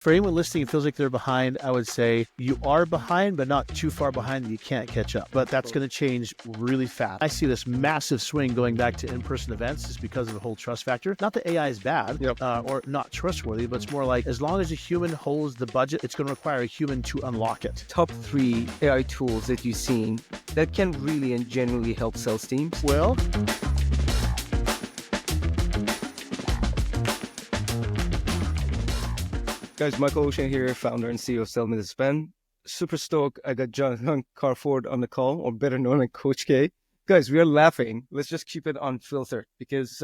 For anyone listening, it feels like they're behind. I would say you are behind, but not too far behind that you can't catch up. But that's going to change really fast. I see this massive swing going back to in-person events just because of the whole trust factor. Not that AI is bad or not trustworthy, but it's more like as long as a human holds the budget, it's going to require a human to unlock it. Top 3 AI tools that you've seen that can really and genuinely help sales teams? Well, guys, Michael Ocean here, founder and CEO of SellMeThisPen. Super stoked I got John Kvarfordt on the call, or better known as Coach K. Guys, we are laughing. Let's just keep it unfiltered because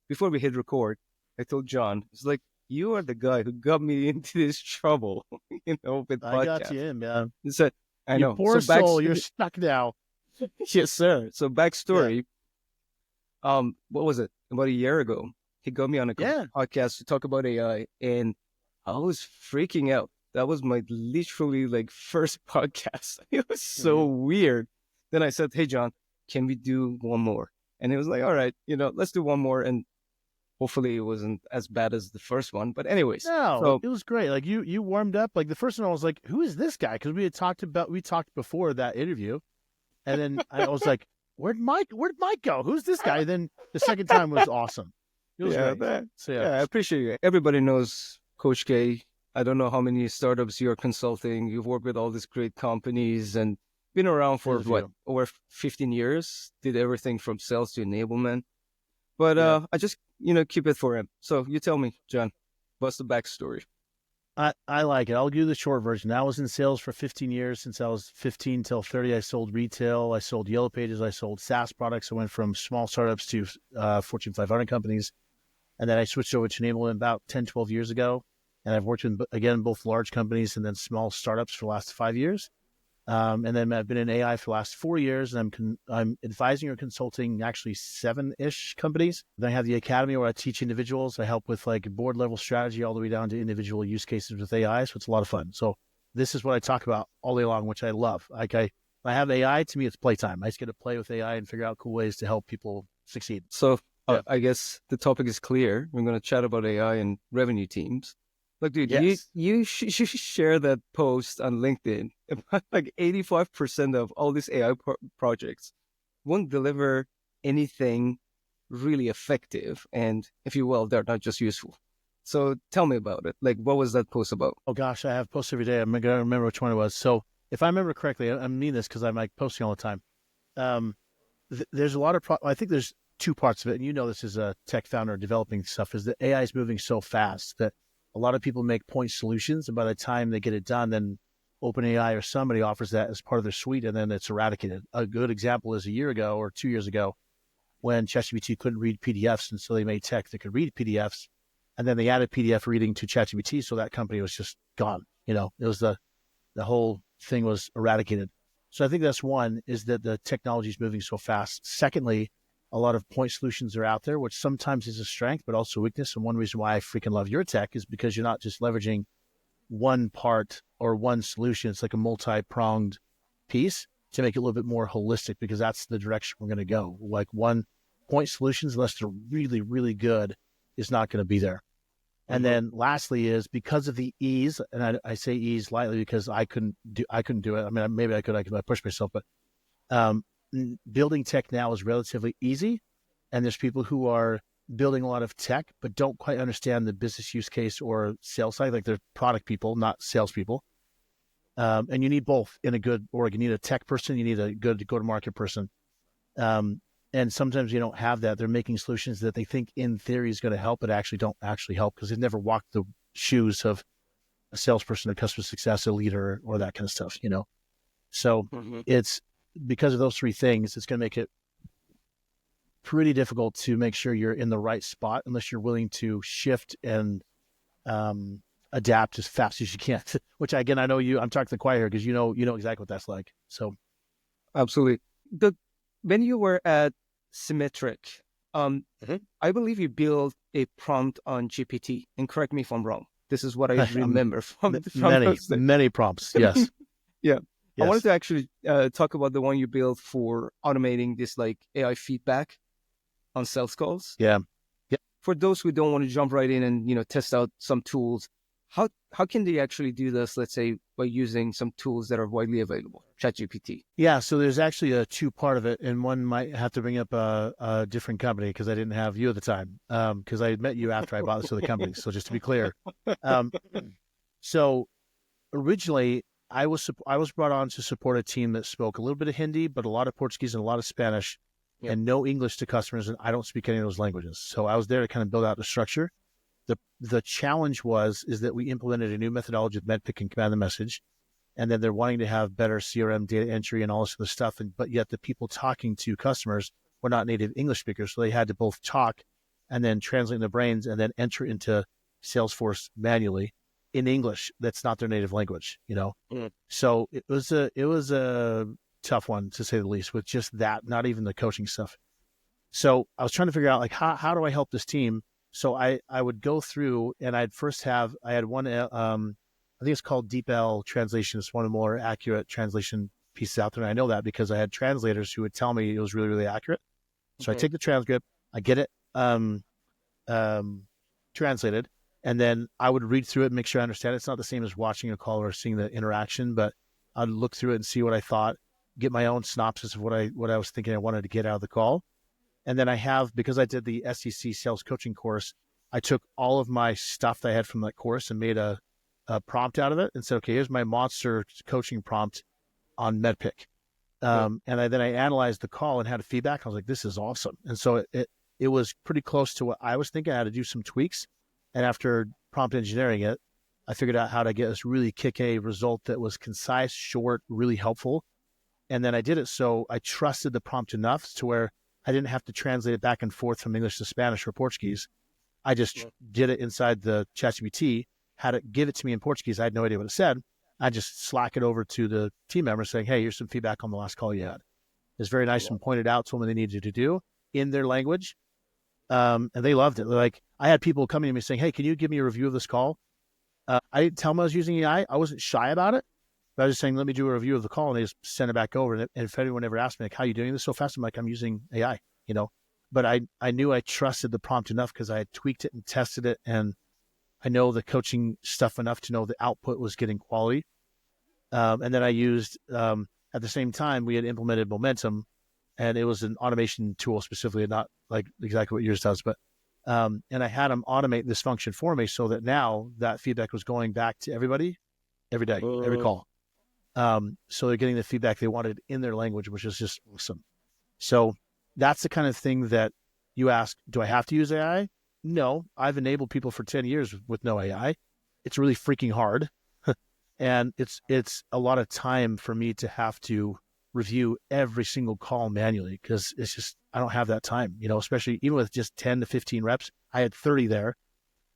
before we hit record, I told John, it's like, you are the guy who got me into this trouble, with podcast. I got you in, man. He said, I know. Poor soul, you're stuck now. Yes, sir. So backstory, what was it? About a year ago, he got me on a podcast to talk about AI, and I was freaking out. That was my literally first podcast. It was so weird. Then I said, hey, John, can we do one more? And he was like, all right, let's do one more. And hopefully it wasn't as bad as the first one. But anyways. No, it was great. Like you warmed up. Like the first one, I was like, who is this guy? Because we talked before that interview. And then I was like, where'd Mike go? Who's this guy? And then the second time was awesome. It was great. I appreciate it. Everybody knows Coach K. I don't know how many startups you're consulting. You've worked with all these great companies and been around for over 15 years. Did everything from sales to enablement. But I just, keep it for him. So you tell me, John, what's the backstory? I like it. I'll do the short version. I was in sales for 15 years. Since I was 15 till 30, I sold retail. I sold Yellow Pages. I sold SaaS products. I went from small startups to Fortune 500 companies. And then I switched over to enablement about 10, 12 years ago. And I've worked in, again, both large companies and then small startups for the last 5 years. And then I've been in AI for the last 4 years, and I'm advising or consulting actually 7-ish companies. Then I have the academy where I teach individuals. I help with board level strategy all the way down to individual use cases with AI. So it's a lot of fun. So this is what I talk about all day long, which I love. I have AI, to me, it's playtime. I just get to play with AI and figure out cool ways to help people succeed. So I guess the topic is clear. We're going to chat about AI and revenue teams. Look, dude, you should share that post on LinkedIn. 85% of all these AI projects won't deliver anything really effective. And if you will, they're not just useful. So tell me about it. What was that post about? Oh, gosh, I have posts every day. I'm going to remember which one it was. So if I remember correctly, I mean this because I'm posting all the time. There's a lot of, I think there's 2 parts of it. And this as a tech founder developing stuff, is that AI is moving so fast that a lot of people make point solutions, and by the time they get it done, then OpenAI or somebody offers that as part of their suite, and then it's eradicated. A good example is a year ago or 2 years ago when ChatGPT couldn't read PDFs, and so they made tech that could read PDFs, and then they added PDF reading to ChatGPT, so that company was just gone. It was the whole thing was eradicated. So I think that's one, is that the technology is moving so fast. Secondly, a lot of point solutions are out there, which sometimes is a strength, but also a weakness. And one reason why I freaking love your tech is because you're not just leveraging one part or one solution. It's like a multi-pronged piece to make it a little bit more holistic, because that's the direction we're going to go. One point solutions, unless they're really, really good, is not going to be there. And then lastly is because of the ease, and I say ease lightly because I couldn't do it. I mean, maybe I could push myself, but building tech now is relatively easy, and there's people who are building a lot of tech but don't quite understand the business use case or sales side. They're product people, not salespeople. And you need both in a good org. You need a tech person, you need a good go-to-market person. And sometimes you don't have that. They're making solutions that they think in theory is going to help, but actually don't actually help because they've never walked the shoes of a salesperson, a customer success, a leader, or that kind of stuff. So it's because of those 3 things, it's going to make it pretty difficult to make sure you're in the right spot unless you're willing to shift and adapt as fast as you can. Which again, I know I'm talking to the choir here because you know exactly what that's like. So, absolutely. When you were at Symmetric, I believe you built a prompt on GPT. And correct me if I'm wrong. This is what I remember from many prompts. Yes. Yeah. Yes. I wanted to actually talk about the one you built for automating this AI feedback on sales calls. Yeah. For those who don't want to jump right in and test out some tools, how can they actually do this? Let's say by using some tools that are widely available, ChatGPT. Yeah, so there's actually a two-part of it, and one might have to bring up a different company because I didn't have you at the time, because I had met you after I bought this other company. So just to be clear, um, so originally I was brought on to support a team that spoke a little bit of Hindi, but a lot of Portuguese and a lot of Spanish, Yep. and no English to customers, and I don't speak any of those languages. So I was there to kind of build out the structure. The challenge is that we implemented a new methodology with MEDPIC and command the message, and then they're wanting to have better CRM data entry and all this other stuff, but yet the people talking to customers were not native English speakers, so they had to both talk and then translate in their brains and then enter into Salesforce manually in English that's not their native language, you know. Mm. So it was a tough one, to say the least, with just that, not even the coaching stuff. So I was trying to figure out, like, how do I help this team? So I would go through, and I had one, I think it's called DeepL translation. It's one of the more accurate translation pieces out there. And I know that because I had translators who would tell me it was really, really accurate. So I take the transcript, I get it translated, and then I would read through it and make sure I understand it. It's not the same as watching a call or seeing the interaction, but I'd look through it and see what I thought, get my own synopsis of what I was thinking I wanted to get out of the call. And then because I did the SEC sales coaching course, I took all of my stuff that I had from that course and made a prompt out of it and said, okay, here's my monster coaching prompt on MedPick. And then I analyzed the call and had a feedback. I was like, this is awesome. And so it was pretty close to what I was thinking. I had to do some tweaks. And after prompt engineering it, I figured out how to get this really kick-A result that was concise, short, really helpful. And then I did it so I trusted the prompt enough to where I didn't have to translate it back and forth from English to Spanish or Portuguese. I just did it inside the ChatGPT, had it give it to me in Portuguese. I had no idea what it said. I just slack it over to the team member saying, hey, here's some feedback on the last call you had. It's very nice and pointed out to them what they needed to do in their language. And they loved it. Like, I had people coming to me saying, hey, can you give me a review of this call? I didn't tell them I was using AI. I wasn't shy about it. But I was just saying, let me do a review of the call, and they just send it back over. And if anyone ever asked me, like, how are you doing this so fast? I'm like, I'm using AI, you know. But I knew I trusted the prompt enough because I had tweaked it and tested it, and I know the coaching stuff enough to know the output was getting quality. And then I used, at the same time, we had implemented Momentum, and it was an automation tool specifically, not like exactly what yours does, but and I had them automate this function for me so that now that feedback was going back to everybody every day, every call. So they're getting the feedback they wanted in their language, which is just awesome. So that's the kind of thing that you ask, do I have to use AI? No, I've enabled people for 10 years with no AI. It's really freaking hard. And it's a lot of time for me to have to review every single call manually because it's just, I don't have that time, you know, especially even with just 10 to 15 reps. I had 30 there,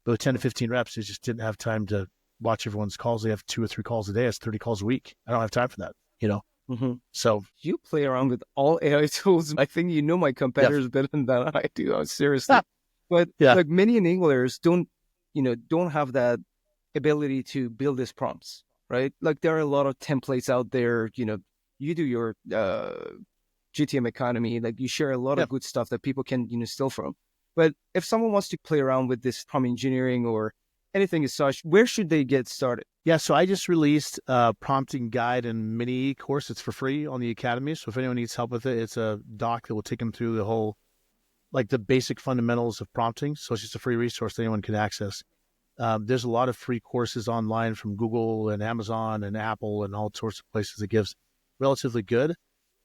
but with 10 to 15 reps, I just didn't have time to watch everyone's calls. They have 2 or 3 calls a day. It's 30 calls a week. I don't have time for that, you know? Mm-hmm. So you play around with all AI tools. I think you know my competitors better than I do. Seriously. But like many enablers don't have that ability to build these prompts, right? Like there are a lot of templates out there. You do your GTM economy, like you share a lot of good stuff that people can steal from. But if someone wants to play around with this prompt engineering or anything as such, where should they get started? Yeah, so I just released a prompting guide and mini course. It's for free on the Academy. So if anyone needs help with it, it's a doc that will take them through the whole, like the basic fundamentals of prompting. So it's just a free resource that anyone can access. There's a lot of free courses online from Google and Amazon and Apple and all sorts of places that gives relatively good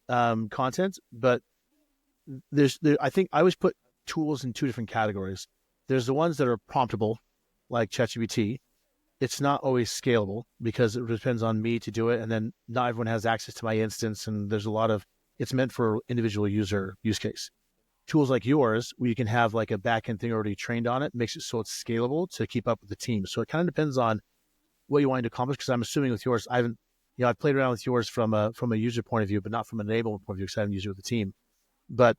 content. But I think I always put tools in 2 different categories. There's the ones that are promptable, like ChatGPT. It's not always scalable because it depends on me to do it. And then not everyone has access to my instance. And there's a lot of, it's meant for individual user use case. Tools like yours, where you can have like a backend thing already trained on it, makes it so it's scalable to keep up with the team. So it kind of depends on what you want to accomplish. Because I'm assuming with yours, I've played around with yours from a user point of view, but not from an enablement point of view because I haven't used it with the team. But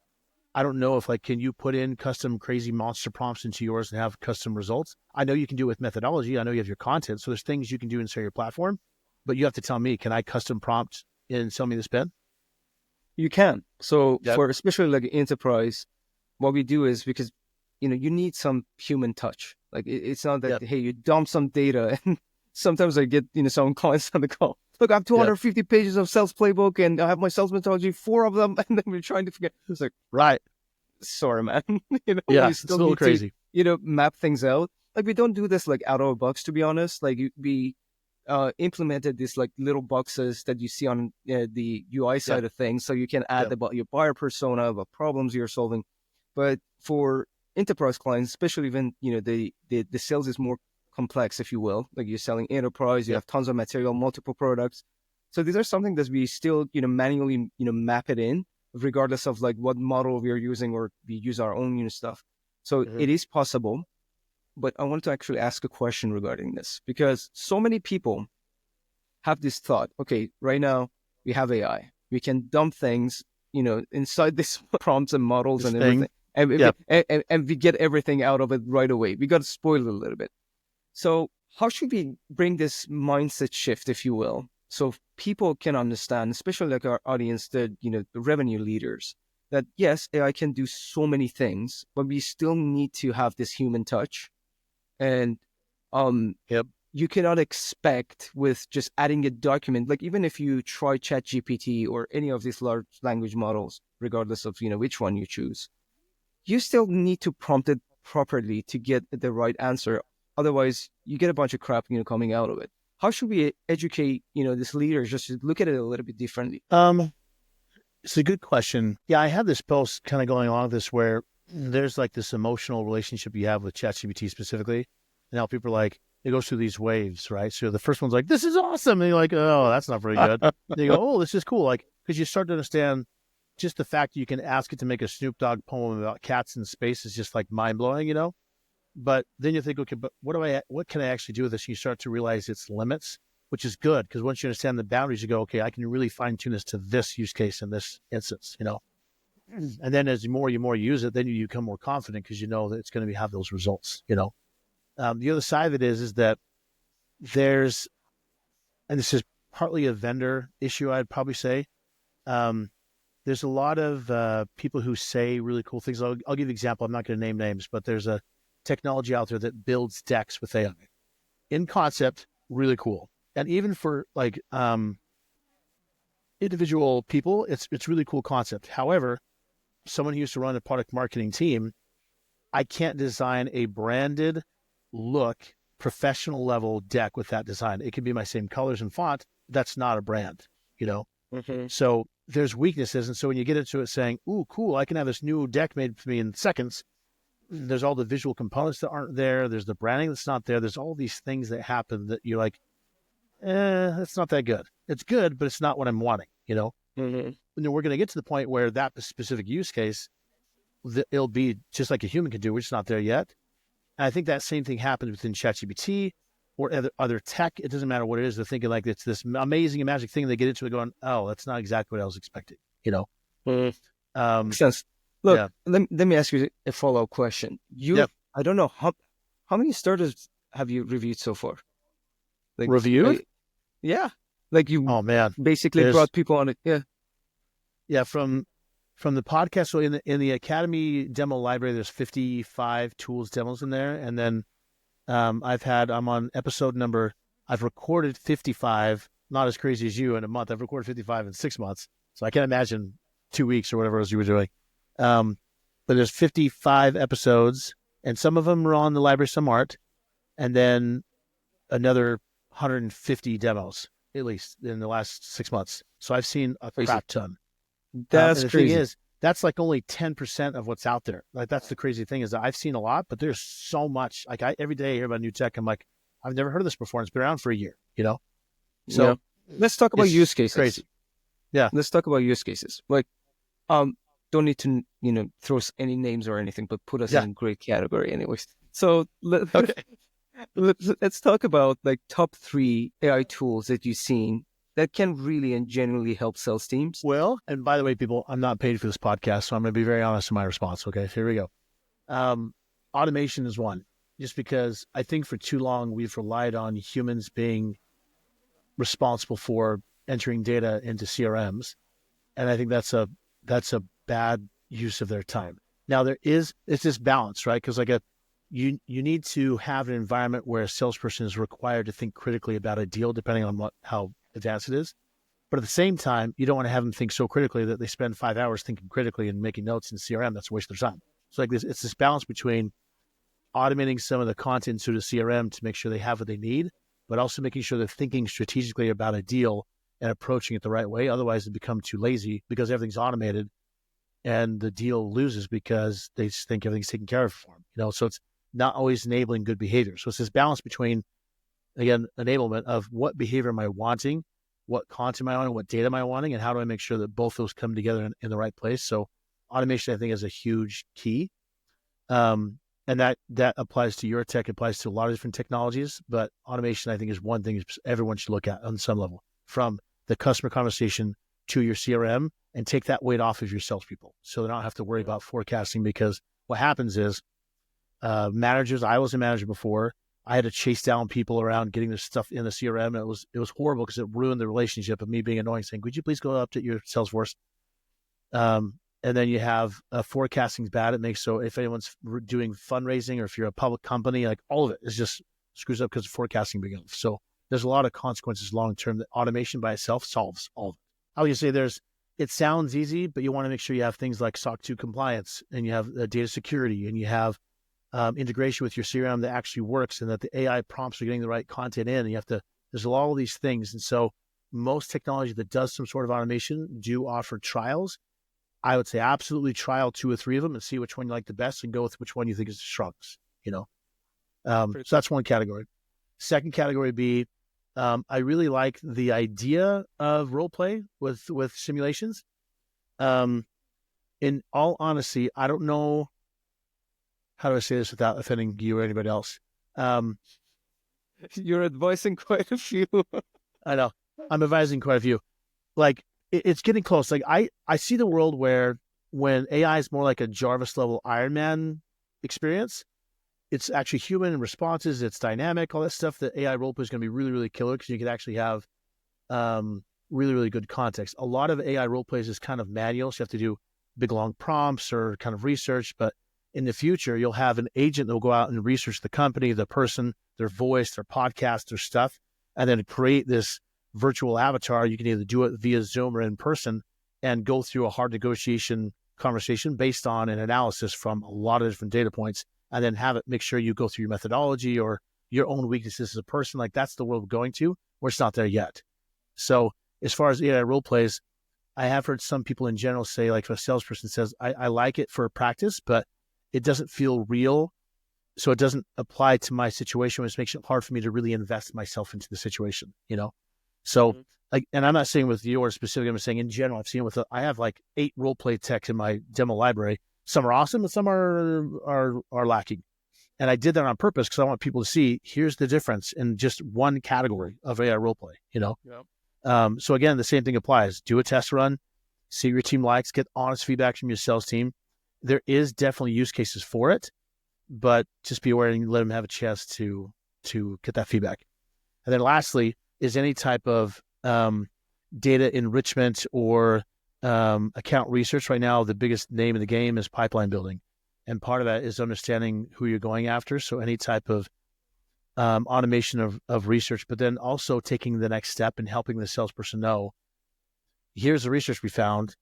I don't know if can you put in custom crazy monster prompts into yours and have custom results? I know you can do it with methodology. I know you have your content. So there's things you can do inside your platform, but you have to tell me, can I custom prompt in SellMeThisPen? You can. So for especially like enterprise, what we do is because, you need some human touch. Like it's not that, hey, you dump some data and sometimes I get, some clients on the call. Look, I have 250 pages of sales playbook and I have my sales methodology, 4 of them. And then we're trying to figure, it's like, right. Sorry, man. You it's still a little need crazy. to, map things out. Like we don't do this like out of a box, to be honest. Like we implemented these like little boxes that you see on the UI side of things. So you can add about your buyer persona, about problems you're solving. But for enterprise clients, especially when, the sales is more complex, if you will, like you're selling enterprise, you have tons of material, multiple products. So these are something that we still, manually, map it in, regardless of like what model we're using, or we use our own, stuff. So it is possible. But I wanted to actually ask a question regarding this, because so many people have this thought, okay, right now we have AI. We can dump things, inside this prompts and models and everything. And we get everything out of it right away. We got to spoil it a little bit. So how should we bring this mindset shift, if you will, so people can understand, especially like our audience, the revenue leaders, that yes, AI can do so many things, but we still need to have this human touch. And you cannot expect with just adding a document, like even if you try ChatGPT or any of these large language models, regardless of which one you choose, you still need to prompt it properly to get the right answer. Otherwise, you get a bunch of crap coming out of it. How should we educate these leaders just to look at it a little bit differently? It's a good question. Yeah, I had this post kind of going along with this where there's like this emotional relationship you have with ChatGPT specifically, and how people are like, it goes through these waves, right? So the first one's like, this is awesome. And you're like, oh, that's not very good. They go, oh, this is cool. Like, because you start to understand just the fact you can ask it to make a Snoop Dogg poem about cats in space is just like mind blowing, But then you think, okay, but what can I actually do with this? And you start to realize its limits, which is good, because once you understand the boundaries, you go, okay, I can really fine tune this to this use case in this instance, And then as more you use it, then you become more confident because you know that it's going to have those results, The other side of it is that there's, and this is partly a vendor issue, I'd probably say. There's a lot of people who say really cool things. I'll give you an example. I'm not going to name names, but there's a technology out there that builds decks with AI. In concept, really cool. And even for like individual people, it's really cool concept. However, someone who used to run a product marketing team, I can't design a branded look, professional level deck with that design. It can be my same colors and font. That's not a brand, So there's weaknesses. And so when you get into it saying, ooh, cool, I can have this new deck made for me in seconds. There's all the visual components that aren't there. There's the branding that's not there. There's all these things that happen that you're like, it's not that good. It's good, but it's not what I'm wanting, And then we're going to get to the point where that specific use case, it'll be just like a human can do. We're just not there yet. And I think that same thing happens within ChatGPT or other tech. It doesn't matter what it is. They're thinking like it's this amazing and magic thing. They get into it going, oh, that's not exactly what I was expecting, Makes sense. Look, let me ask you a follow-up question. I don't know, how many startups have you reviewed so far? Like, reviewed? Like you basically brought people on it. Yeah, from the podcast. So in the Academy demo library, there's 55 tools demos in there. And then I'm on episode number, I've recorded 55, not as crazy as you in a month. I've recorded 55 in 6 months. So I can't imagine 2 weeks or whatever it was you were doing. But there's 55 episodes, and some of them are on the library, some aren't. And then another 150 demos, at least in the last 6 months. So I've seen a crap ton. That's crazy. Thing is, that's like only 10% of what's out there. Like that's the crazy thing is that I've seen a lot, but there's so much. Like every day I hear about new tech. I'm like, I've never heard of this before. It's been around for a year, So let's talk about use cases. Crazy. Yeah. Let's talk about use cases. Like, don't need to, throw any names or anything, but put us in a great category anyways. So let's talk about like top 3 AI tools that you've seen that can really and genuinely help sales teams. Well, and by the way, people, I'm not paid for this podcast, so I'm going to be very honest in my response. Okay, here we go. Automation is one, just because I think for too long we've relied on humans being responsible for entering data into CRMs, and I think that's a bad use of their time. Now it's this balance, right? Because you need to have an environment where a salesperson is required to think critically about a deal, depending on how advanced it is. But at the same time, you don't want to have them think so critically that they spend 5 hours thinking critically and making notes in CRM. That's a waste of their time. So it's this balance between automating some of the content through the CRM to make sure they have what they need, but also making sure they're thinking strategically about a deal and approaching it the right way. Otherwise, they become too lazy because everything's automated and the deal loses because they just think everything's taken care of for them. So it's not always enabling good behavior. So it's this balance between, again, enablement of what behavior am I wanting, what content am I wanting, what data am I wanting, and how do I make sure that both those come together in the right place. So automation, I think, is a huge key. And that applies to your tech, applies to a lot of different technologies, but automation, I think, is one thing everyone should look at on some level, from the customer conversation to your CRM, and take that weight off of your salespeople. So they don't have to worry about forecasting, because what happens is managers, I was a manager before, I had to chase down people around getting this stuff in the CRM. It was horrible because it ruined the relationship of me being annoying, saying, could you please go update your Salesforce? And then you have forecasting's bad. It makes so if anyone's doing fundraising or if you're a public company, like all of it is just screws up because of forecasting being off. So there's a lot of consequences long term that automation by itself solves all of it. I would just say it sounds easy, but you want to make sure you have things like SOC 2 compliance, and you have data security, and you have integration with your CRM that actually works, and that the AI prompts are getting the right content in. And there's all these things. And so most technology that does some sort of automation do offer trials. I would say absolutely trial 2 or 3 of them and see which one you like the best, and go with which one you think is the strongest, So that's one category. Second category would be, I really like the idea of role play with simulations. In all honesty, I don't know, how do I say this without offending you or anybody else? You're advising quite a few. I know. I'm advising quite a few. Like, it's getting close. Like I see the world where when AI is more like a Jarvis level Iron Man experience, it's actually human responses, it's dynamic, all that stuff. That AI roleplay is going to be really, really killer, because you can actually have really, really good context. A lot of AI roleplays is kind of manual, so you have to do big long prompts or kind of research. But in the future, you'll have an agent that will go out and research the company, the person, their voice, their podcast, their stuff, and then create this virtual avatar. You can either do it via Zoom or in person, and go through a hard negotiation conversation based on an analysis from a lot of different data points, and then have it make sure you go through your methodology or your own weaknesses as a person. Like, that's the world we're going to, where it's not there yet. So as far as AI role plays, I have heard some people in general say, like, if a salesperson says, I like it for practice, but it doesn't feel real, so it doesn't apply to my situation, which makes it hard for me to really invest myself into the situation, So, like, and I'm not saying with yours specifically, I'm saying in general, I've seen I have like 8 role play techs in my demo library. Some are awesome, and some are lacking. And I did that on purpose, because I want people to see, here's the difference in just one category of AI role play, Yeah. So again, the same thing applies. Do a test run, see what your team likes, get honest feedback from your sales team. There is definitely use cases for it, but just be aware and let them have a chance to get that feedback. And then lastly is any type of data enrichment or account research. Right now, the biggest name in the game is pipeline building. And part of that is understanding who you're going after. So any type of automation of research, but then also taking the next step and helping the salesperson know, here's the research we found,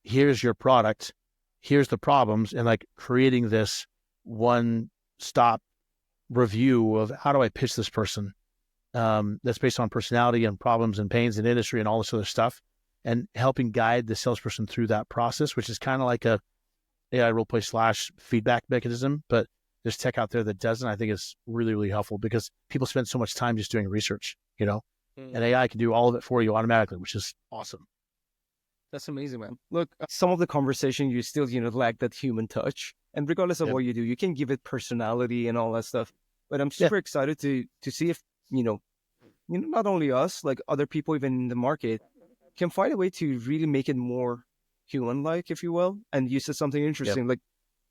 here's your product, here's the problems, and like creating this one-stop review of how do I pitch this person that's based on personality and problems and pains and industry and all this other stuff, and helping guide the salesperson through that process, which is kind of like a AI roleplay / feedback mechanism. But there's tech out there that doesn't. I think it's really, really helpful, because people spend so much time just doing research, and AI can do all of it for you automatically, which is awesome. That's amazing, man. Look, some of the conversation, you still, lack that human touch. And regardless of what you do, you can give it personality and all that stuff. But I'm super excited to see if, not only us, like other people even in the market, can find a way to really make it more human-like, if you will. And you said something interesting, like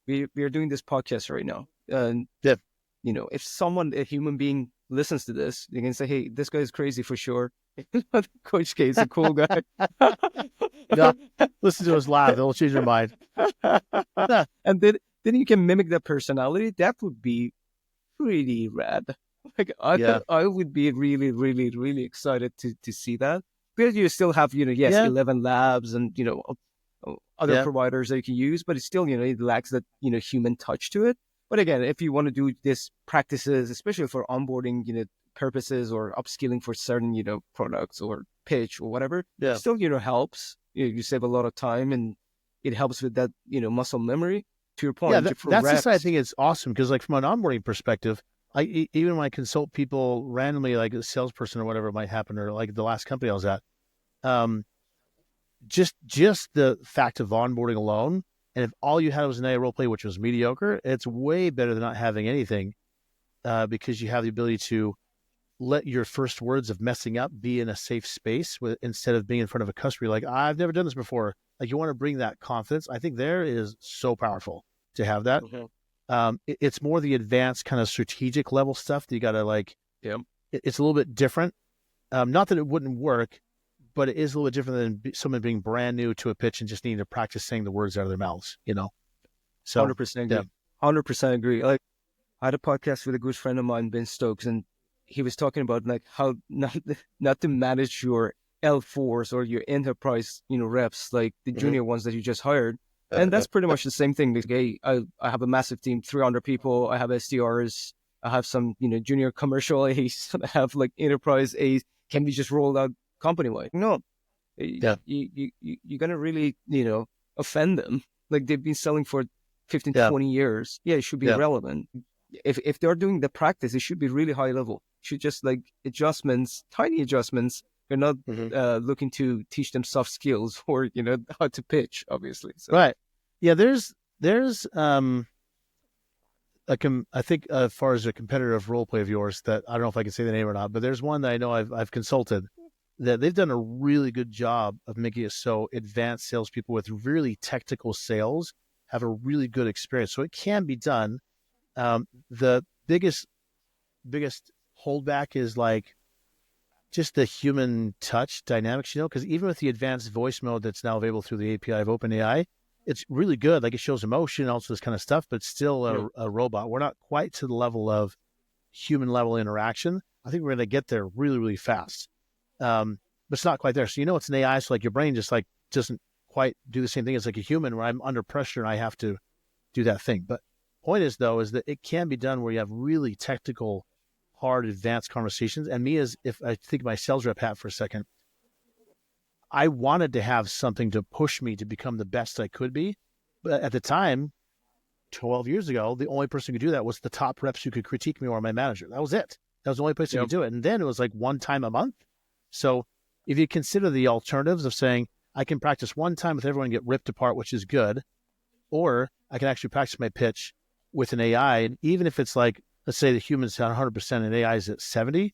we are doing this podcast right now. And, if someone, a human being, listens to this, they can say, hey, this guy is crazy for sure. Coach K is a cool guy. No, listen to us laugh. It'll change your mind. And then you can mimic that personality. That would be pretty rad. Like Yeah. I would be really, really, really excited to see that, because you still have, yes, Yeah. 11 labs and, other Yeah. providers that you can use, but it's still, it lacks that, human touch to it. But again, if you want to do this practices, especially for onboarding, purposes, or upskilling for certain, products or pitch or whatever, Yeah. still, helps. You save a lot of time, and it helps with that, muscle memory. To your Yeah. point, for That's the side I reps. think it's awesome because, like, from an onboarding perspective, even when I consult people randomly, like a salesperson or whatever might happen, or like the last company I was at, um, just the fact of onboarding alone, and if all you had was an AI role play, which was mediocre, it's way better than not having anything, because you have the ability to let your first words of messing up be in a safe space instead of being in front of a customer. Like, I've never done this before. Like, you want to bring that confidence. I think there is so powerful to have that. It's more the advanced kind of strategic level stuff that you got to like. Yeah. It's a little bit different. Not that it wouldn't work, but it is a little bit different than someone being brand new to a pitch and just needing to practice saying the words out of their mouths. So 100% yeah, agree. 100% agree. Like, I had a podcast with a good friend of mine, Ben Stokes, and he was talking about like how not to manage your L4s or your enterprise, reps, like the junior ones that you just hired. And that's pretty much the same thing. Like, hey, I have a massive team, 300 people. I have SDRs. I have some, junior commercial A's. I have like enterprise A's. Can we just roll out company wide? No, yeah, you're gonna really, offend them. Like, they've been selling for 15, yeah, 20 years. Yeah, it should be yeah, relevant. If they're doing the practice, it should be really high level. It should just like adjustments, tiny adjustments. You're not looking to teach them soft skills or, how to pitch, obviously. So. right. Yeah, there's I think, as far as a competitive role play of yours, that I don't know if I can say the name or not, but there's one that I know I've consulted that they've done a really good job of making it so advanced salespeople with really technical sales have a really good experience. So it can be done. The biggest holdback is like just the human touch dynamics, because even with the advanced voice mode that's now available through the API of OpenAI, it's really good. Like, it shows emotion, also this kind of stuff, but it's still a robot. We're not quite to the level of human level interaction. I think we're going to get there really, really fast. But it's not quite there. So, it's an AI. So like your brain just like doesn't quite do the same thing as like a human, where I'm under pressure and I have to do that thing. But point is, though, is that it can be done where you have really technical, hard, advanced conversations. And me, as if I think my sales rep hat for a second, I wanted to have something to push me to become the best I could be. But at the time, 12 years ago, the only person who could do that was the top reps who could critique me or my manager. That was it. That was the only place who could do it. And then it was like one time a month. So if you consider the alternatives of saying, I can practice one time with everyone and get ripped apart, which is good, or I can actually practice my pitch with an AI. And even if it's like, let's say the human's at 100% and AI is at 70,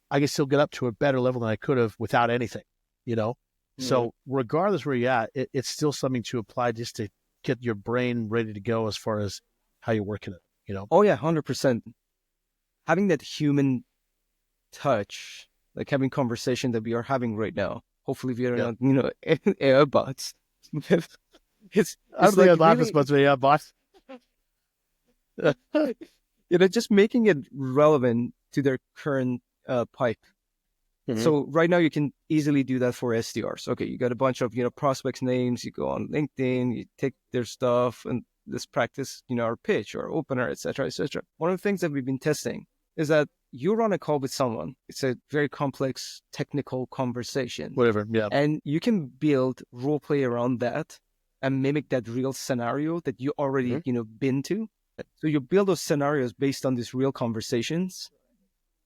I can still get up to a better level than I could have without anything, So regardless where you're at, it's still something to apply just to get your brain ready to go as far as how you're working it, Oh yeah, 100%. Having that human touch, like having conversation that we are having right now. Hopefully we are not, AI bots. it's I don't think like I'd laugh really, as much as AI bots. just making it relevant to their current pipe. So right now you can easily do that for SDRs. Okay, you got a bunch of, prospects names, you go on LinkedIn, you take their stuff and let's practice, our pitch or opener, etc., etc. One of the things that we've been testing is that you're on a call with someone. It's a very complex technical conversation. Whatever, yeah. And you can build role play around that and mimic that real scenario that you already, been to. So you build those scenarios based on these real conversations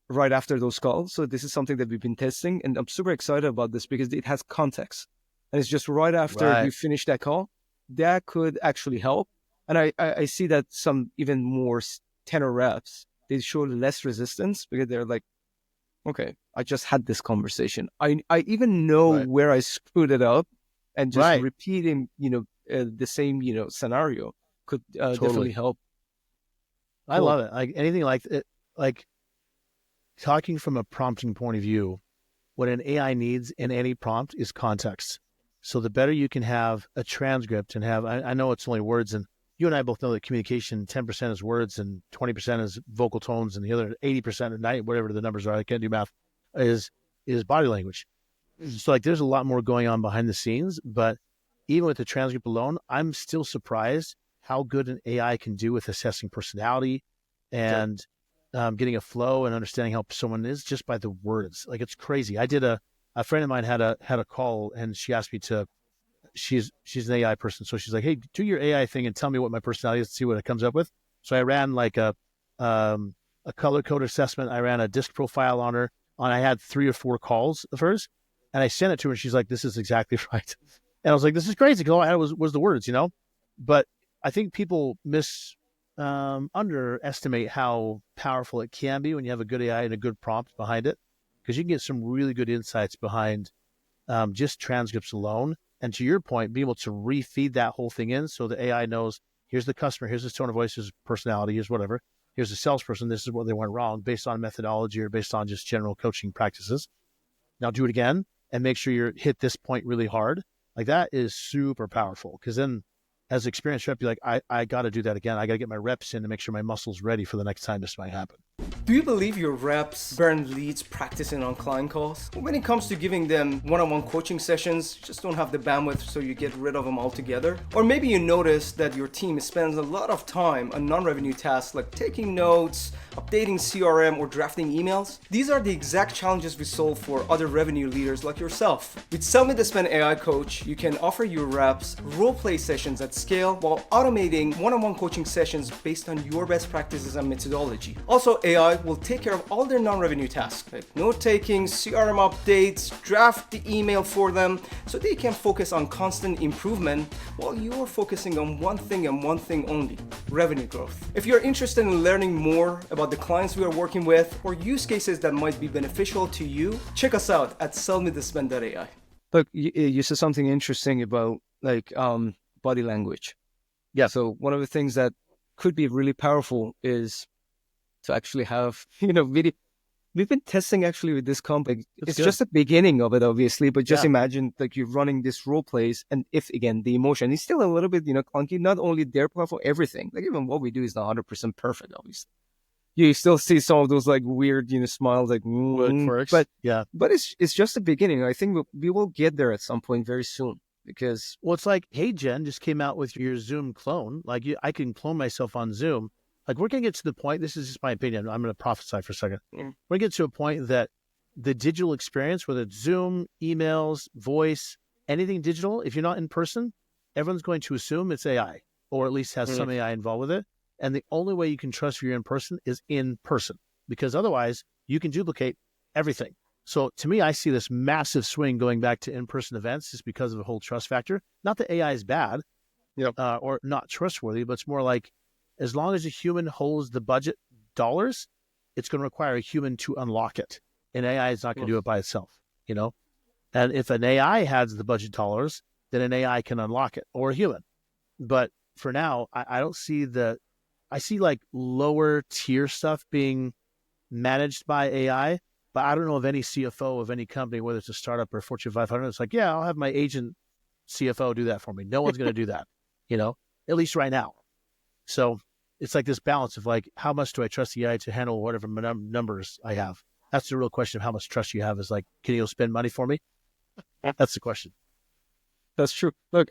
right after those calls. So this is something that we've been testing, and I'm super excited about this because it has context. And it's just right after you finish that call, that could actually help. And I see that some even more tenor reps, they show less resistance because they're like, okay, I just had this conversation. I even know where I screwed it up, and just repeating, the same, scenario could definitely help. I love it. Like anything like it, like talking from a prompting point of view, what an AI needs in any prompt is context. So the better you can have a transcript and have, I know it's only words, and you and I both know that communication, 10% is words and 20% is vocal tones, and the other 80% or 90, whatever the numbers are, I can't do math, is body language. So like there's a lot more going on behind the scenes, but even with the transcript alone, I'm still surprised how good an AI can do with assessing personality and getting a flow and understanding how someone is just by the words. Like it's crazy. I did a friend of mine had a call, and she asked me to, she's an AI person. So she's like, hey, do your AI thing and tell me what my personality is to see what it comes up with. So I ran like a color code assessment. I ran a disc profile on her, and I had 3 or 4 calls of hers, and I sent it to her, and she's like, this is exactly right. And I was like, this is crazy, because all I had was the words, But I think people underestimate how powerful it can be when you have a good AI and a good prompt behind it, because you can get some really good insights behind just transcripts alone. And to your point, being able to refeed that whole thing in so the AI knows, here's the customer, here's his tone of voice, his personality, here's whatever. Here's a salesperson, this is what they went wrong based on methodology or based on just general coaching practices. Now do it again and make sure you hit this point really hard. Like that is super powerful, because then as experienced rep, you're like, I got to do that again. I got to get my reps in to make sure my muscle's ready for the next time this might happen. Do you believe your reps burn leads practicing on client calls? When it comes to giving them one-on-one coaching sessions, you just don't have the bandwidth, so you get rid of them altogether? Or maybe you notice that your team spends a lot of time on non-revenue tasks like taking notes, updating CRM, or drafting emails? These are the exact challenges we solve for other revenue leaders like yourself. With SellMeThisPen AI Coach, you can offer your reps role-play sessions at scale while automating one-on-one coaching sessions based on your best practices and methodology. Also, AI will take care of all their non-revenue tasks, like note-taking, CRM updates, draft the email for them, so they can focus on constant improvement while you're focusing on one thing and one thing only: revenue growth. If you're interested in learning more about the clients we are working with or use cases that might be beneficial to you, check us out at SellMeThisPen.ai. Look, you said something interesting about body language. Yeah. So one of the things that could be really powerful is to actually have, video. We've been testing actually with this company. It's just the beginning of it, obviously, but just imagine like you're running this role plays, and if again, the emotion is still a little bit, clunky, not only their platform, everything, like even what we do is not 100% perfect, obviously. You still see some of those like weird, smiles, like, but it's just the beginning. I think we will get there at some point very soon, because it's like, hey, Jen just came out with your Zoom clone. Like I can clone myself on Zoom. Like we're going to get to the point, this is just my opinion, I'm going to prophesy for a second. We're going to get to a point that the digital experience, whether it's Zoom, emails, voice, anything digital, if you're not in person, everyone's going to assume it's AI, or at least has some AI involved with it. And the only way you can trust you're in person is in person, because otherwise you can duplicate everything. So to me, I see this massive swing going back to in-person events just because of the whole trust factor. Not that AI is bad or not trustworthy, but it's more like, as long as a human holds the budget dollars, it's going to require a human to unlock it. And AI is not going to do it by itself, And if an AI has the budget dollars, then an AI can unlock it, or a human. But for now, I don't see I see like lower tier stuff being managed by AI, but I don't know of any CFO of any company, whether it's a startup or Fortune 500, it's like, yeah, I'll have my agent CFO do that for me. No one's going to do that, at least right now. So it's like this balance of like, how much do I trust the AI to handle whatever numbers I have? That's the real question of how much trust you have, is like, can you spend money for me? That's the question. That's true. Look,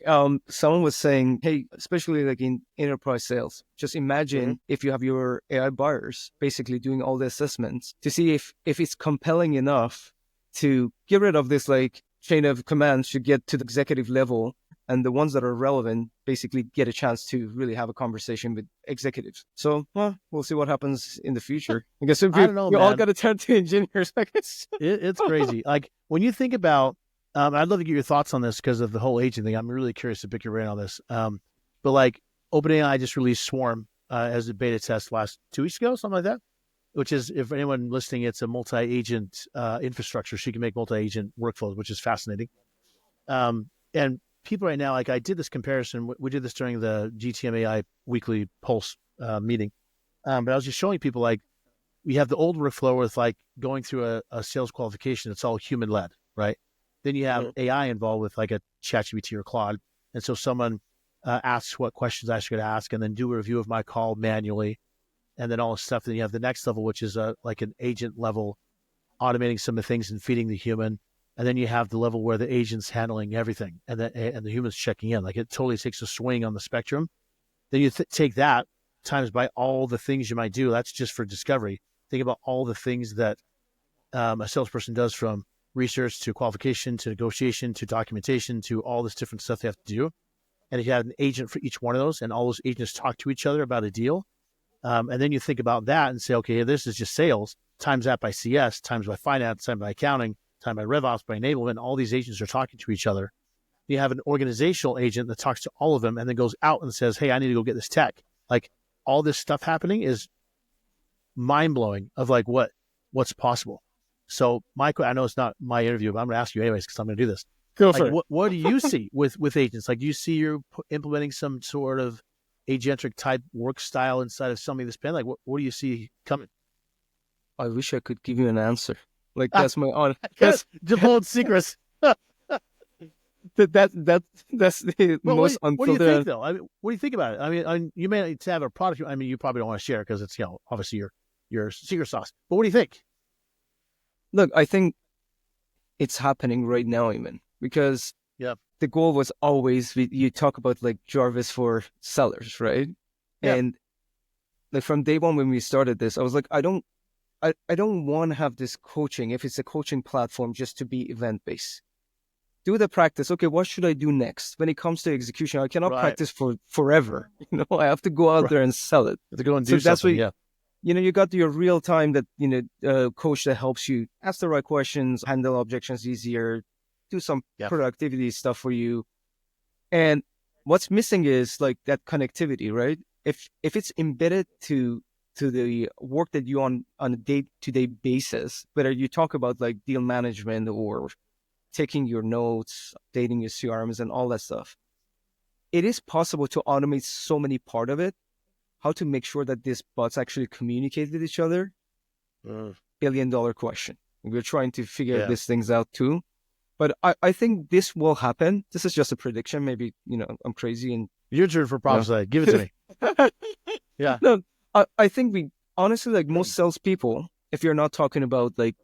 someone was saying, hey, especially like in enterprise sales, just imagine if you have your AI buyers basically doing all the assessments to see if it's compelling enough to get rid of this like chain of commands to get to the executive level, and the ones that are relevant basically get a chance to really have a conversation with executives. So, we'll see what happens in the future. I guess I don't know, you all got to turn to engineers, I guess. It's crazy. Like when you think about, I'd love to get your thoughts on this because of the whole agent thing. I'm really curious to pick your brain on this. But like OpenAI just released Swarm as a beta test last 2 weeks ago, something like that, which is, if anyone listening, it's a multi-agent infrastructure. So you can make multi-agent workflows, which is fascinating. And people right now, like I did this comparison. We did this during the GTM AI weekly pulse meeting. But I was just showing people like we have the old workflow with like going through a sales qualification. It's all human led, right? Then you have AI involved with like a ChatGPT or Claude. And so someone asks what questions I should ask and then do a review of my call manually. And then all this stuff. Then you have the next level, which is like an agent level, automating some of the things and feeding the human. And then you have the level where the agent's handling everything and the human's checking in. Like it totally takes a swing on the spectrum. Then you take that times by all the things you might do. That's just for discovery. Think about all the things that a salesperson does, from research to qualification to negotiation to documentation to all this different stuff they have to do. And if you have an agent for each one of those and all those agents talk to each other about a deal, and then you think about that and say, okay, this is just sales, times that by CS, times by finance, times by accounting, times by RevOps, by enablement, all these agents are talking to each other. You have an organizational agent that talks to all of them and then goes out and says, hey, I need to go get this tech. Like all this stuff happening is mind-blowing of like what's possible. So Michael, I know it's not my interview, but I'm going to ask you anyways, because I'm going to do this. Go for it. What do you see with agents? Like, do you see you're implementing some sort of agentic type work style inside of SellMeThisPen? Like, what do you see coming? I wish I could give you an answer. Like that's my own. That's divulge secrets. That's the most unfiltered. What do you think, though? I mean, what do you think about it? I mean, you may need to have a product. I mean, you probably don't want to share because it's, obviously your secret sauce. But what do you think? Look, I think it's happening right now, even because the goal was always, you talk about like Jarvis for sellers, right? Yeah. And like from day one when we started this, I was like, I don't want to have this coaching, if it's a coaching platform, just to be event based. Do the practice. Okay, what should I do next? When it comes to execution, I cannot practice for forever. I have to go out there and sell it. To go and do something. That's what, you got your real time that, coach that helps you ask the right questions, handle objections easier, do some productivity stuff for you. And what's missing is like that connectivity, right? If it's embedded to the work that you on a day-to-day basis, whether you talk about like deal management or taking your notes, updating your CRMs and all that stuff, it is possible to automate so many part of it. How to make sure that these bots actually communicate with each other? $1 billion question. We're trying to figure these things out too. But I think this will happen. This is just a prediction. Maybe, I'm crazy. And your turn for prophesy. Give it to me. Yeah. No, I think we honestly, like most salespeople, if you're not talking about like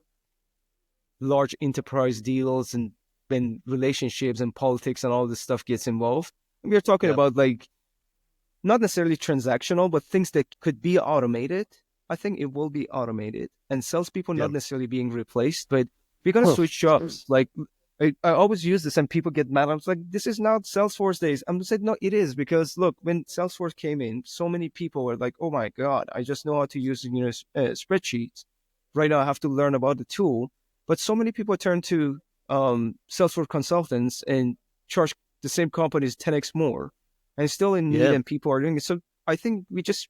large enterprise deals and when relationships and politics and all this stuff gets involved, we're talking about like not necessarily transactional, but things that could be automated. I think it will be automated, and salespeople not necessarily being replaced, but we're going to switch jobs. Like I always use this and people get mad. I'm like, this is not Salesforce days. I'm just like, no, it is, because look, when Salesforce came in, so many people were like, oh my God, I just know how to use, spreadsheets. Right now I have to learn about the tool. But so many people turn to Salesforce consultants and charge the same companies 10x more and still in need, and people are doing it. So I think we just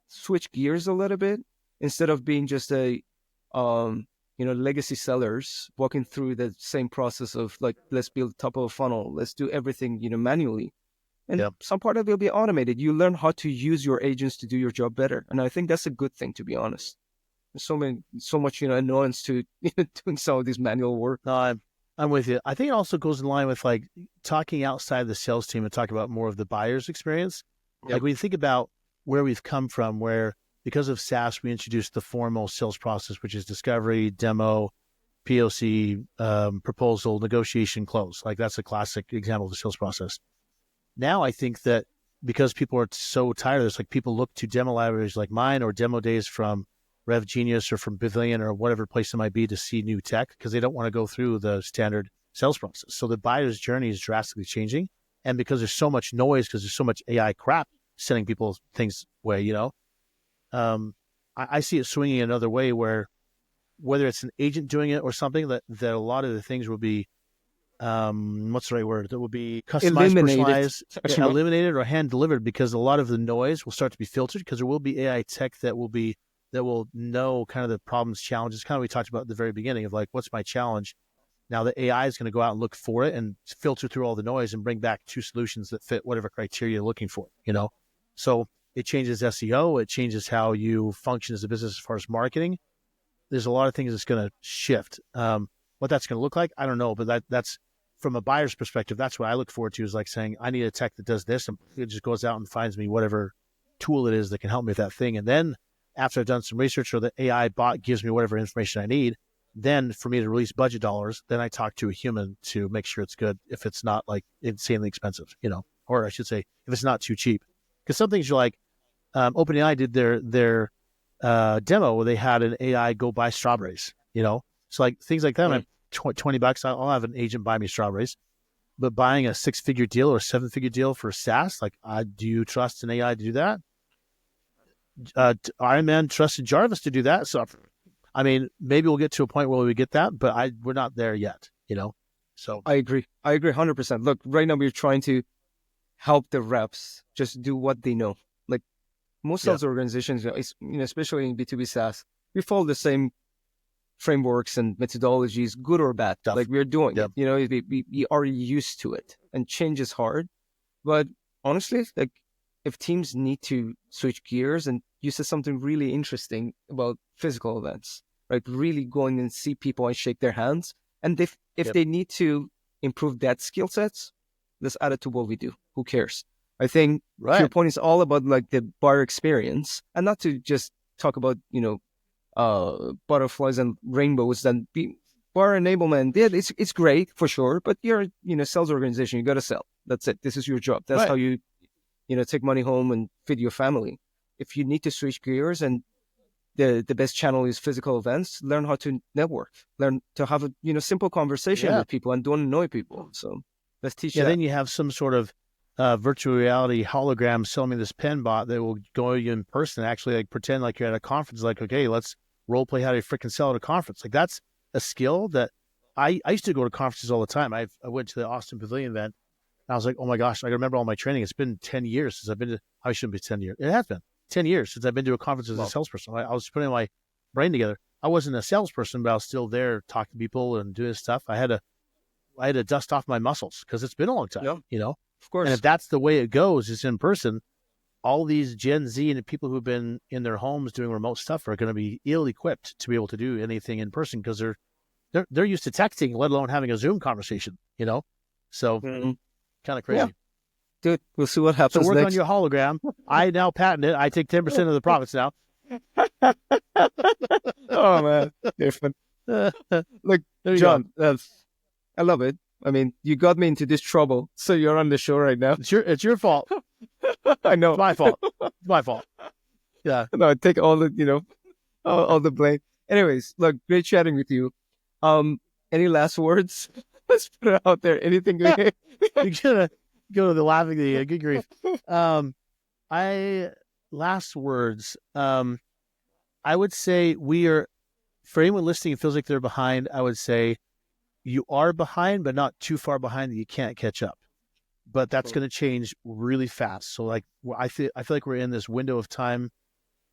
switch gears a little bit instead of being just a legacy sellers walking through the same process of like, let's build top of a funnel, let's do everything manually, and some part of it will be automated. You learn how to use your agents to do your job better, and I think that's a good thing, to be honest. There's so much annoyance to doing some of this manual work. No, I'm with you. I think it also goes in line with like talking outside the sales team and talk about more of the buyer's experience. Like when you think about where we've come from, where because of SaaS, we introduced the formal sales process, which is discovery, demo, POC, proposal, negotiation, close. Like that's a classic example of the sales process. Now I think that because people are so tired of this, like people look to demo libraries like mine or demo days from Rev Genius or from Pavilion or whatever place it might be to see new tech, because they don't want to go through the standard sales process. So the buyer's journey is drastically changing. And because there's so much noise, because there's so much AI crap sending people things away, I see it swinging another way where whether it's an agent doing it or something, that a lot of the things will be, what's the right word? That will be customized, personalized, eliminated or hand delivered, because a lot of the noise will start to be filtered, because there will be AI tech that will know kind of the problems, challenges, kind of we talked about at the very beginning of like, what's my challenge? Now the AI is going to go out and look for it and filter through all the noise and bring back two solutions that fit whatever criteria you're looking for, So It changes SEO. It changes how you function as a business as far as marketing. There's a lot of things that's going to shift. What that's going to look like, I don't know, but that's from a buyer's perspective. That's what I look forward to, is like saying, I need a tech that does this, and it just goes out and finds me whatever tool it is that can help me with that thing. And then after I've done some research, or the AI bot gives me whatever information I need, then for me to release budget dollars, then I talk to a human to make sure it's good. If it's not like insanely expensive, or I should say, if it's not too cheap, because some things you're like, OpenAI did their demo where they had an AI go buy strawberries, so like things like that. Right. $20, I'll have an agent buy me strawberries. But buying a 6-figure deal or a 7-figure deal for SaaS, like, do you trust an AI to do that? Iron Man trusted Jarvis to do that. So, I mean, maybe we'll get to a point where we get that, but we're not there yet, So I agree 100%. Look, right now we're trying to help the reps just do what they know. Like most sales organizations, especially in B2B SaaS, we follow the same frameworks and methodologies, good or bad. Stuff. Like we're doing it, we are used to it, and change is hard. But honestly, like if teams need to switch gears, and you said something really interesting about physical events, right? Really going and see people and shake their hands. And if they need to improve that skill sets, let's add it to what we do. Who cares? I think your point is all about like the buyer experience, and not to just talk about, butterflies and rainbows and bar enablement. Yeah, it's great for sure, but you're sales organization, you got to sell. That's it. This is your job. That's how you take money home and feed your family. If you need to switch gears, and the best channel is physical events, learn how to network, learn to have a simple conversation with people, and don't annoy people. So let's teach that. Then you have some sort of virtual reality hologram SellMeThisPen bot that will go you in person, actually like pretend like you're at a conference, like, okay, let's role play how to freaking sell at a conference. Like that's a skill that I used to go to conferences all the time. I went to the Austin Pavilion event, and I was like, oh my gosh, I remember all my training. It's been 10 years since I've been to, I shouldn't be 10 years. It has been 10 years since I've been to a conference as a salesperson. I was putting my brain together. I wasn't a salesperson, but I was still there talking to people and doing stuff. I had to dust off my muscles because it's been a long time, Of course. And if that's the way it goes, is in person, all these Gen Z and the people who've been in their homes doing remote stuff are going to be ill-equipped to be able to do anything in person, because they're used to texting, let alone having a Zoom conversation, So kind of crazy. Yeah. Dude, we'll see what happens. So work next. on your hologram. I now patent it. I take 10% of the profits now. Oh man, different. Look, John, I love it. I mean, you got me into this trouble, so you're on the show right now. It's your fault. I know. It's my fault. It's my fault. Yeah. No, I take all the all the blame. Anyways, look, great chatting with you. Any last words? Let's put it out there. Anything? You're gonna go to the laughing, the good grief. Last words. I would say for anyone listening, it feels like they're behind. I would say you are behind, but not too far behind that you can't catch up. But that's going to change really fast. So like, I feel like we're in this window of time,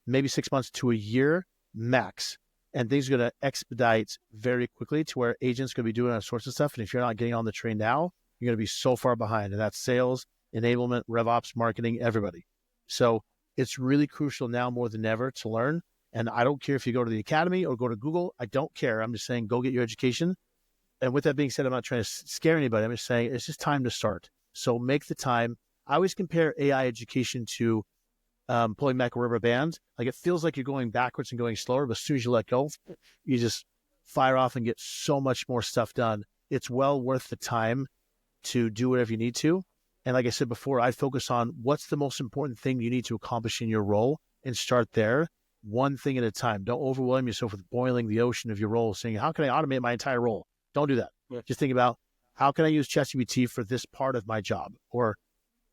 maybe 6 months to a year max, and things are going to expedite very quickly to where agents going to be doing all sorts of stuff. And if you're not getting on the train now, you're going to be so far behind. And that's sales, enablement, RevOps, marketing, everybody. So it's really crucial now more than ever to learn. And I don't care if you go to the academy or go to Google. I don't care. I'm just saying, go get your education. And with that being said, I'm not trying to scare anybody. I'm just saying it's just time to start. So make the time. I always compare AI education to pulling back a rubber band. Like it feels like you're going backwards and going slower, but as soon as you let go, you just fire off and get so much more stuff done. It's well worth the time to do whatever you need to. And like I said before, I focus on what's the most important thing you need to accomplish in your role and start there, one thing at a time. Don't overwhelm yourself with boiling the ocean of your role, saying, how can I automate my entire role? Don't do that. Yeah. Just think about, how can I use ChatGPT for this part of my job? Or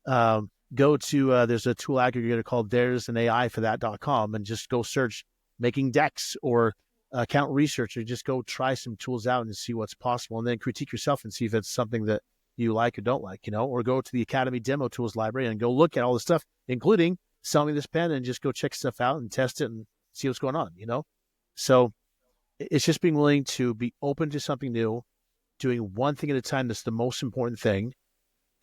go to, there's a tool aggregator called there's an AI for that.com, and just go search making decks or account research, or just go try some tools out and see what's possible, and then critique yourself and see if it's something that you like or don't like, or go to the Academy demo tools library and go look at all the stuff, including SellMeThisPen, and just go check stuff out and test it and see what's going on, So it's just being willing to be open to something new, doing one thing at a time. That's the most important thing.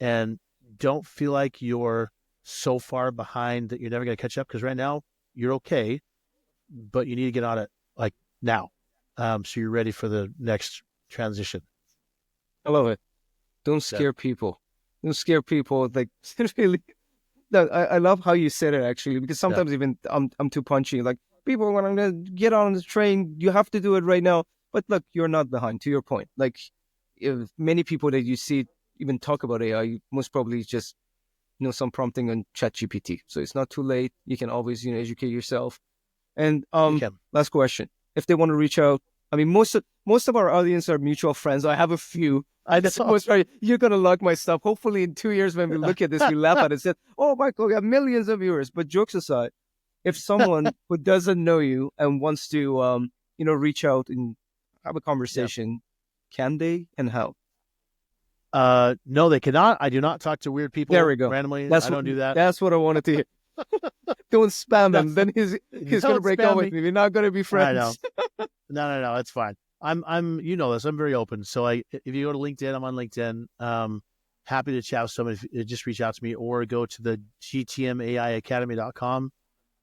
And don't feel like you're so far behind that you're never going to catch up, because right now you're okay, but you need to get on it like now. So you're ready for the next transition. I love it. Don't scare people. Don't scare people. Like, really. No, I love how you said it, actually, because sometimes even I'm too punchy. Like, people, when I'm going to get on the train, you have to do it right now. But look, you're not behind, to your point. Like, if many people that you see even talk about AI, most probably just some prompting on ChatGPT. So it's not too late. You can always, educate yourself. And last question. If they want to reach out, I mean, most of our audience are mutual friends. I have a few. I suppose you're gonna like my stuff. Hopefully, in 2 years when we look at this, we laugh at it and say, "Oh, Michael, you have millions of viewers." But jokes aside, if someone who doesn't know you and wants to, reach out and have a conversation, can they, and how? No, they cannot. I do not talk to weird people. There we go. Randomly. I don't do that. That's what I wanted to hear. Don't spam him. Then he's gonna break up with me. We're not gonna be friends. I know. No, it's fine. I'm you know this. I'm very open. So if you go to LinkedIn, I'm on LinkedIn. Happy to chat with somebody. Just reach out to me, or go to the gtmaiacademy.com.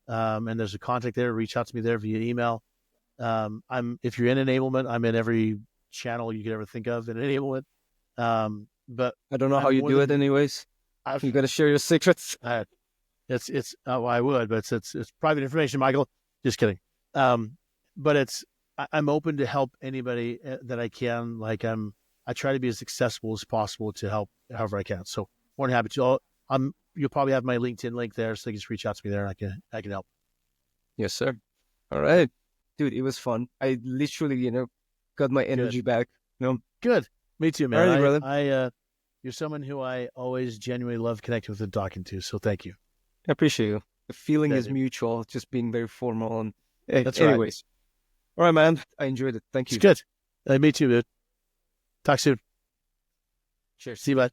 And there's a contact there. Reach out to me there via email. If you're in enablement, I'm in every channel you could ever think of in enablement. But I don't know how you do it anyways. You got to share your secrets. I would, but it's private information, Michael. Just kidding. But I'm open to help anybody that I can. Like I try to be as accessible as possible to help however I can. So more than happy to. You'll probably have my LinkedIn link there, so you can just reach out to me there, and I can help. Yes, sir. All right, dude, it was fun. I literally, got my energy back. Good. Me too, man. All right, brother. You're someone who I always genuinely love connecting with and talking to. So thank you. I appreciate you. The feeling is mutual. Just being very formal and. That's anyways. All right, man. I enjoyed it. Thank you. It's good. Me too, dude. Talk soon. Cheers. See you, bud.